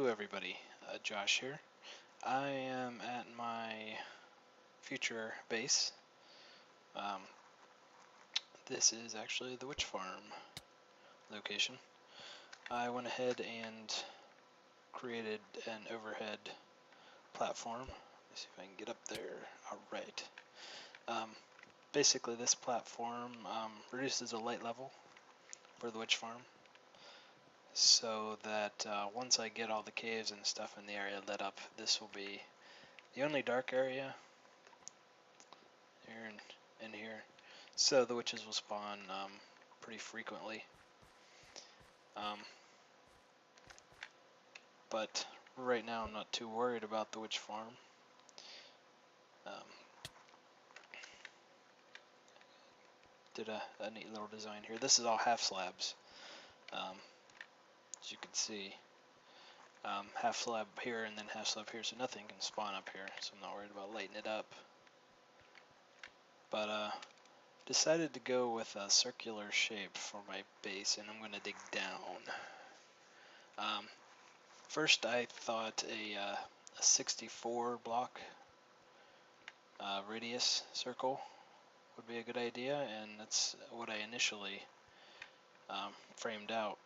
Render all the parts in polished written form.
Hello everybody, Josh here. I am at my future base. Um, this is actually the witch farm location. I went ahead and created an overhead platform. Let me see if I can get up there. Alright. Basically this platform reduces the light level for the witch farm, so that once I get all the caves and stuff in the area lit up, this will be the only dark area here and in here. So the witches will spawn pretty frequently. But right now I'm not too worried about the witch farm. Did a neat little design here. This is all half slabs. As you can see, half slab here and then half slab here, so nothing can spawn up here, so I'm not worried about lighting it up. But decided to go with a circular shape for my base, and I'm going to dig down. First I thought a 64 block radius circle would be a good idea, and that's what I initially framed out.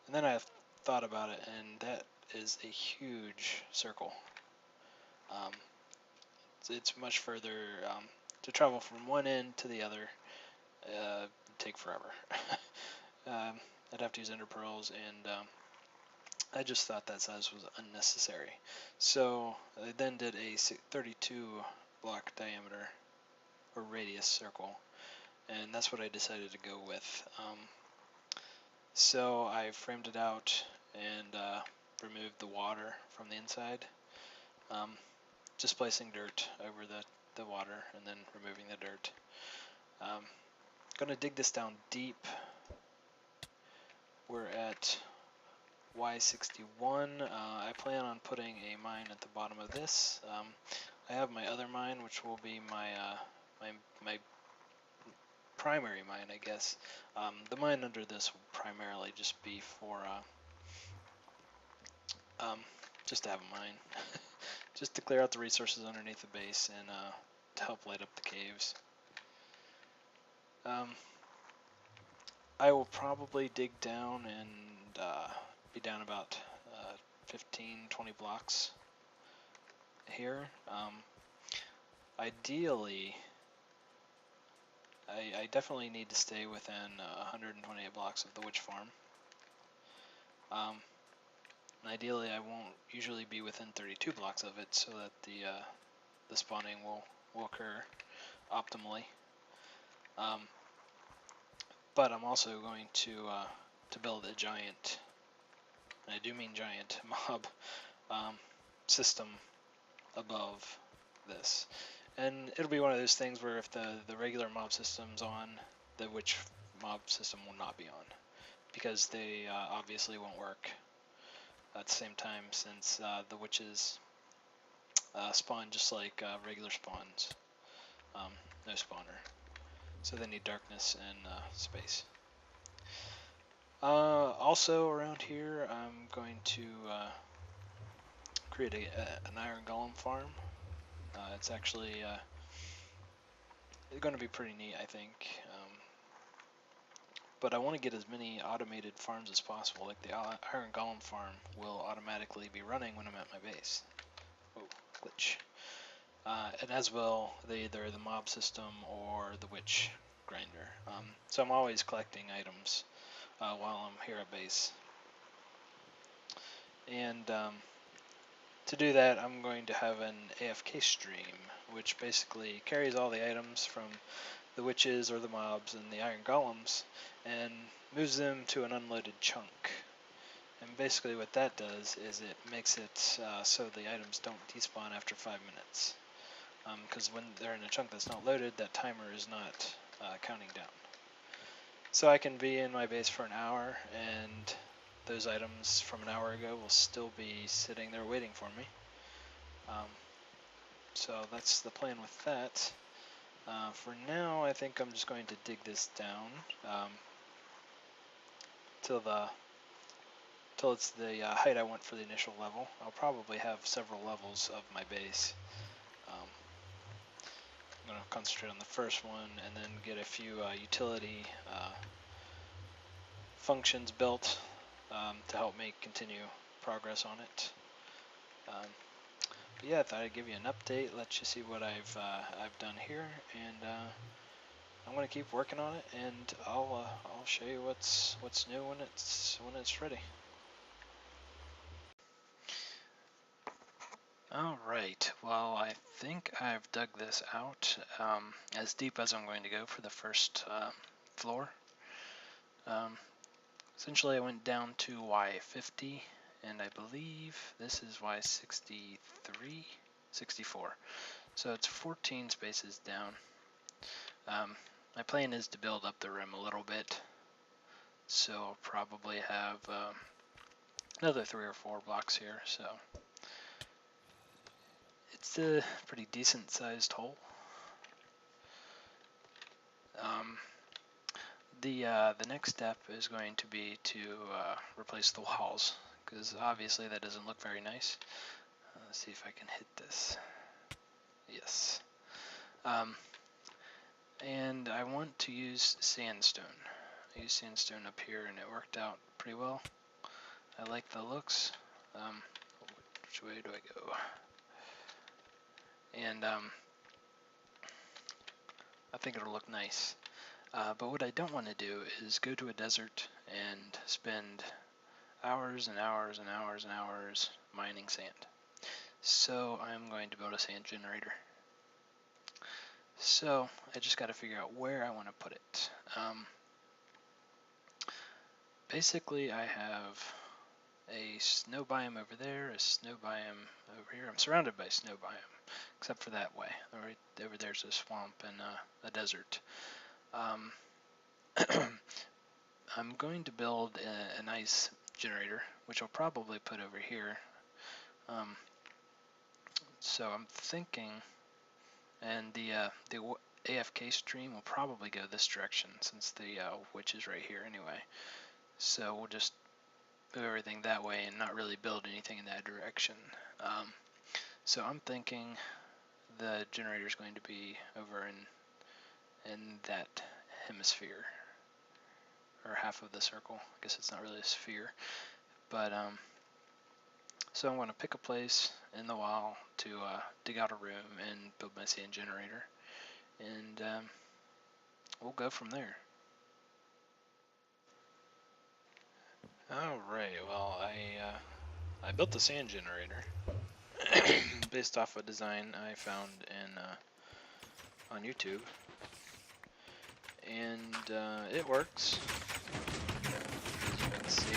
And then I thought about it, and that is a huge circle. It's much further to travel from one end to the other. It'd take forever. I'd have to use ender pearls, and I just thought that size was unnecessary. So I then did a 32 block diameter or radius circle, and that's what I decided to go with. So I framed it out and removed the water from the inside, just placing dirt over the water and then removing the dirt. Going to dig this down deep. We're at Y61. I plan on putting a mine at the bottom of this. I have my other mine, which will be my my primary mine, I guess. The mine under this will primarily just be for just to have a mine, just to clear out the resources underneath the base and to help light up the caves. I will probably dig down and be down about 15-20 blocks here. Ideally, I definitely need to stay within 128 blocks of the witch farm. And ideally, I won't usually be within 32 blocks of it, so that the spawning will occur optimally. But I'm also going to build a giant, and I do mean giant, mob system above this. And it'll be one of those things where if the regular mob system's on, the witch mob system will not be on, because they obviously won't work at the same time, since the witches spawn just like regular spawns, no spawner. So they need darkness and space. Also around here, I'm going to create an iron golem farm. It's actually going to be pretty neat, I think. But I want to get as many automated farms as possible. Like the iron golem farm will automatically be running when I'm at my base. Oh, glitch. And as well, either the mob system or the witch grinder. So I'm always collecting items while I'm here at base. And to do that, I'm going to have an AFK stream, which basically carries all the items from the witches or the mobs and the iron golems and moves them to an unloaded chunk. And basically what that does is it makes it so the items don't despawn after 5 minutes. Because when they're in a chunk that's not loaded, that timer is not counting down. So I can be in my base for an hour, and those items from an hour ago will still be sitting there waiting for me. So that's the plan with that. For now, I think I'm just going to dig this down till the till it's the height I want for the initial level. I'll probably have several levels of my base. I'm going to concentrate on the first one and then get a few utility functions built to help me continue progress on it. Yeah, I thought I'd give you an update, let you see what I've done here, and I'm going to keep working on it, and I'll show you what's new when it's ready. Alright, well, I think I've dug this out as deep as I'm going to go for the first floor. Essentially I went down to Y50, and I believe this is Y63, 64. So it's 14 spaces down. My plan is to build up the rim a little bit, so I'll probably have another 3 or 4 blocks here, so it's a pretty decent sized hole. The next step is going to be to replace the walls, because obviously that doesn't look very nice. Let's see if I can hit this. Yes. And I want to use sandstone. I used sandstone up here and it worked out pretty well. I like the looks. Which way do I go? And I think it'll look nice. But what I don't want to do is go to a desert and spend hours and hours and hours and hours mining sand. So I'm going to build a sand generator. So I just got to figure out where I want to put it. Basically I have a snow biome over there, a snow biome over here. I'm surrounded by snow biome, except for that way. Right over there's a swamp and a desert. I'm going to build a nice generator, which I'll probably put over here. So I'm thinking, and the AFK stream will probably go this direction since the witch is right here anyway. So we'll just move everything that way and not really build anything in that direction. So I'm thinking the generator is going to be over in that hemisphere, or half of the circle. I guess it's not really a sphere, but so I'm going to pick a place in the wall to dig out a room and build my sand generator, and we'll go from there. Alright, well I built the sand generator based off a design I found on YouTube, and it works. As you can see,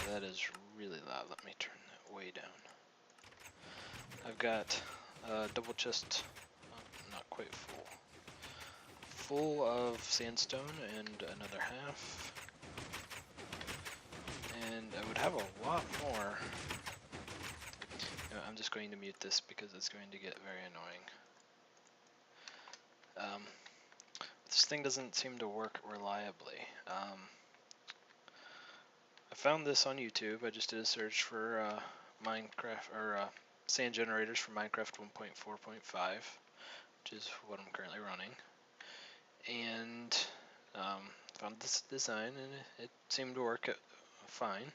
that is really loud. Let me turn that way down. I've got a double chest, not quite full of sandstone, and another half. And I would have a lot more. I'm just going to mute this because it's going to get very annoying. This thing doesn't seem to work reliably. I found this on YouTube. I just did a search for Minecraft or sand generators for Minecraft 1.4.5, which is what I'm currently running, and found this design, and it seemed to work fine.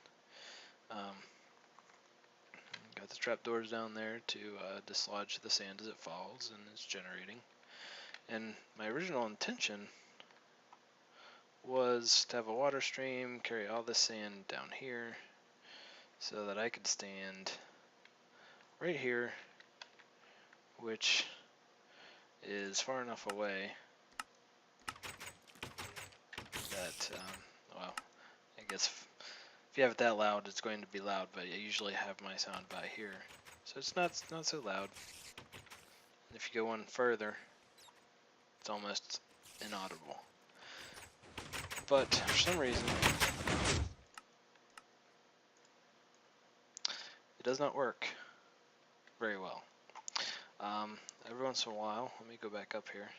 Got the trapdoors down there to dislodge the sand as it falls, and it's generating. And my original intention was to have a water stream carry all the sand down here so that I could stand right here, which is far enough away that, well, I guess if you have it that loud, it's going to be loud, but I usually have my sound by here, so it's not so loud. And if you go one further, it's almost inaudible. But for some reason, it does not work very well. Every once in a while, let me go back up here.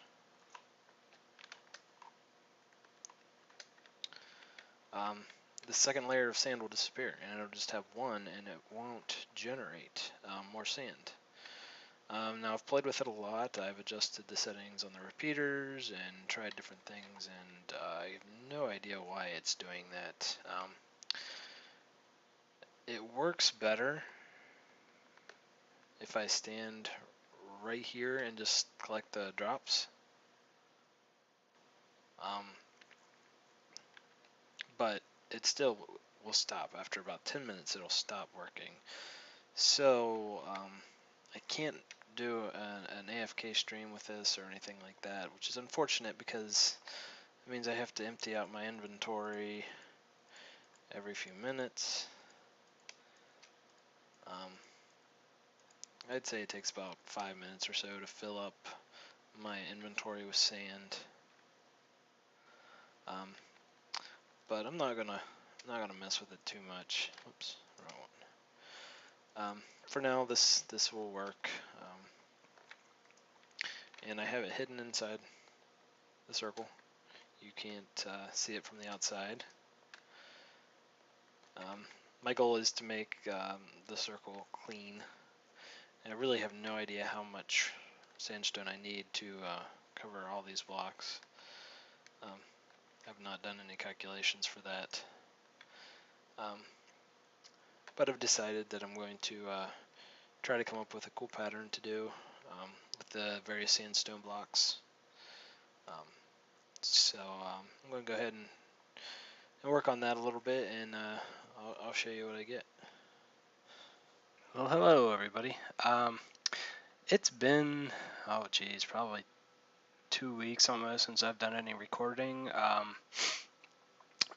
the second layer of sand will disappear, and it'll just have one, and it won't generate more sand. Now I've played with it a lot. I've adjusted the settings on the repeaters and tried different things, and I have no idea why it's doing that. It works better if I stand right here and just collect the drops. But it still will stop. After about 10 minutes, it'll stop working. So I can't do an AFK stream with this or anything like that, which is unfortunate because it means I have to empty out my inventory every few minutes. I'd say it takes about 5 minutes or so to fill up my inventory with sand. But I'm not gonna mess with it too much. Oops, wrong one. For now, this will work, and I have it hidden inside the circle. You can't see it from the outside. My goal is to make the circle clean. And I really have no idea how much sandstone I need to cover all these blocks. I've not done any calculations for that. But I've decided that I'm going to try to come up with a cool pattern to do with the various sandstone blocks. So I'm going to go ahead and work on that a little bit, and I'll show you what I get. Well, hello everybody. It's been, oh geez, probably 2 weeks almost since I've done any recording.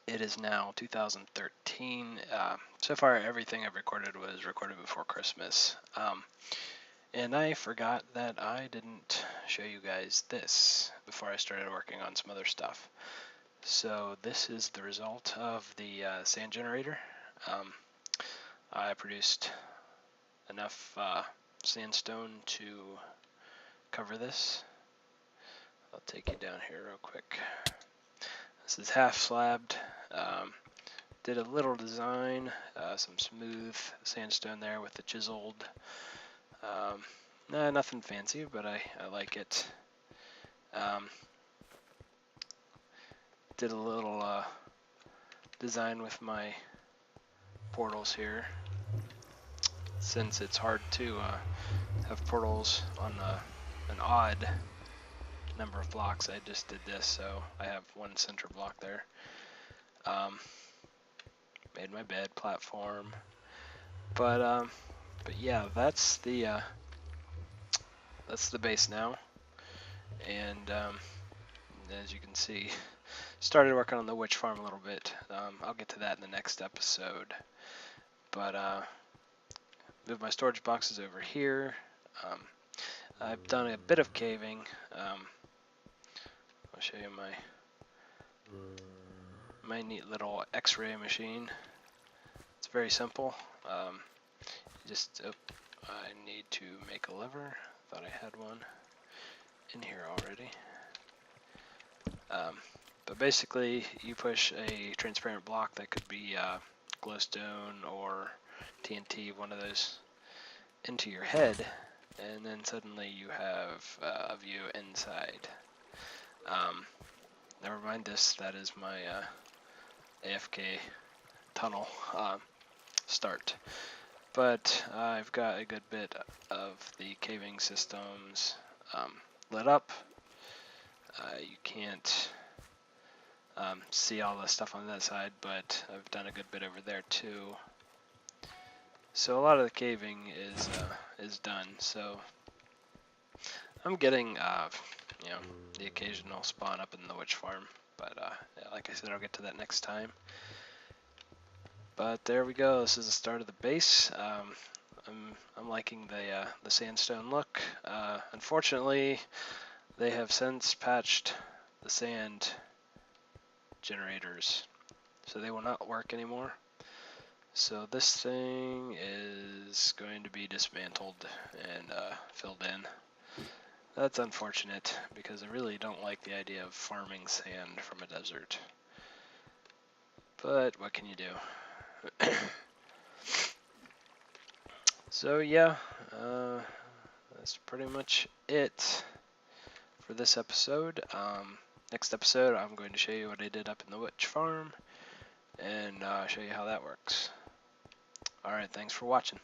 It is now 2013. So far everything I've recorded was recorded before Christmas. And I forgot that I didn't show you guys this before I started working on some other stuff. So this is the result of the sand generator. I produced enough sandstone to cover this. I'll take you down here real quick. This is half slabbed. Did a little design, some smooth sandstone there with the chiseled. Nothing fancy, but I like it. Did a little design with my portals here. Since it's hard to have portals on an odd number of blocks, I just did this, so I have one center block there. Made my bed platform, but yeah, that's the base now, and as you can see, started working on the witch farm a little bit. I'll get to that in the next episode, but move my storage boxes over here. I've done a bit of caving. I'll show you my neat little X-ray machine. It's very simple. I need to make a lever. Thought I had one in here already. But basically, you push a transparent block that could be glowstone or TNT, one of those, into your head, and then suddenly you have a view inside. Never mind this, that is my AFK tunnel start. But I've got a good bit of the caving systems lit up. You can't see all the stuff on that side, but I've done a good bit over there too. So a lot of the caving is done. So I'm getting the occasional spawn up in the witch farm, but yeah, like I said, I'll get to that next time. But there we go. This is the start of the base. I'm liking the sandstone look. Unfortunately, they have since patched the sand generators, so they will not work anymore. So this thing is going to be dismantled and filled in. That's unfortunate because I really don't like the idea of farming sand from a desert. But what can you do? So yeah, that's pretty much it for this episode. Next episode, I'm going to show you what I did up in the witch farm and show you how that works. Alright, thanks for watching.